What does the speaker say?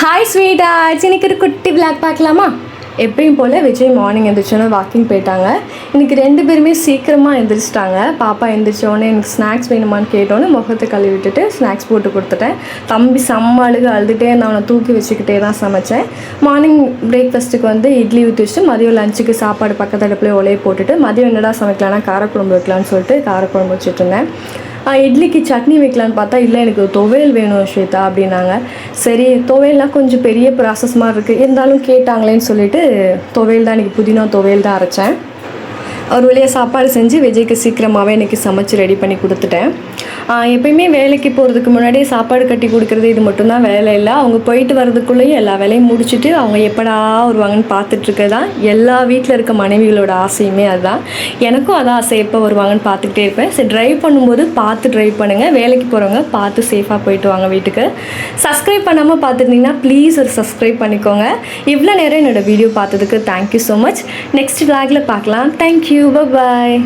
Hi ஸ்வீட்டா, இன்னைக்கு ஒரு குட்டி விளாக் பார்க்கலாமா? எப்பயும் போல் விஜய் மார்னிங் எழுந்திரிச்சோன்னே வாக்கிங் போயிட்டாங்க. இன்றைக்கி 2 பேருமே சீக்கிரமாக எழுந்திரிச்சிட்டாங்க. பாப்பா எழுந்திரிச்சோடனே எனக்கு ஸ்நாக்ஸ் வேணுமான்னு கேட்டோன்னே முகத்தை கழுவி விட்டுட்டு ஸ்நாக்ஸ் போட்டு கொடுத்துட்டேன். தம்பி செம்ம அழுதுகிட்டே இருந்தால் அவனை தூக்கி வச்சுக்கிட்டே தான் சமைச்சேன். மார்னிங் பிரேக்ஃபாஸ்ட்டுக்கு இட்லி ஊற்றி வச்சுட்டு மதியம் லஞ்சுக்கு சாப்பாடு பக்கத்து அடுப்புலேயே ஒலையை போட்டுட்டு மதியம் என்னடா சமைக்கலான்னா காரக்குழம்பு வைக்கலான்னு சொல்லிட்டு காரக்குழம்பு வச்சுட்டு இருந்தேன். இட்லிக்கு சட்னி வைக்கலான்னு பார்த்தா இல்லை எனக்கு துவையல் வேணும் ஸ்வேதா அப்படின்னாங்க. சரி, துவையல்லாம் கொஞ்சம் பெரிய ப்ராசஸ் மாதிரி இருக்குது, இருந்தாலும் கேட்டாங்களேன்னு சொல்லிட்டு துவையல் தான் இன்றைக்கி புதினா துவையல் தான் அரைச்சேன். ஒரு வழியாக சாப்பாடு செஞ்சு விஜய்க்கு சீக்கிரமாகவே இன்றைக்கி சமைச்சு ரெடி பண்ணி கொடுத்துட்டேன். எப்பயுமே வேலைக்கு போகிறதுக்கு முன்னாடியே சாப்பாடு கட்டி கொடுக்குறது இது மட்டும்தான் வேலை இல்லை. அவங்க போயிட்டு வர்றதுக்குள்ளேயும் எல்லா வேலையும் முடிச்சுட்டு அவங்க எப்படா வருவாங்கன்னு பார்த்துட்ருக்கிறது தான் எல்லா வீட்டில் இருக்க மனைவிகளோட ஆசையுமே அதுதான். எனக்கும் அதான் ஆசை, எப்போ வருவாங்கன்னு பார்த்துக்கிட்டே இருப்பேன். சரி, ட்ரைவ் பண்ணும்போது பார்த்து ட்ரைவ் பண்ணுங்கள். வேலைக்கு போகிறவங்க பார்த்து சேஃபாக போயிட்டு வாங்க வீட்டுக்கு. சப்ஸ்கிரைப் பண்ணாமல் பார்த்துருந்தீங்கன்னா ப்ளீஸ் ஒரு சப்ஸ்கிரைப் பண்ணிக்கோங்க. இவ்வளோ நேரம் என்னோடய வீடியோ பார்த்ததுக்கு தேங்க்யூ ஸோ மச். நெக்ஸ்ட் விளாகில் பார்க்கலாம். தேங்க்யூ, பாய்.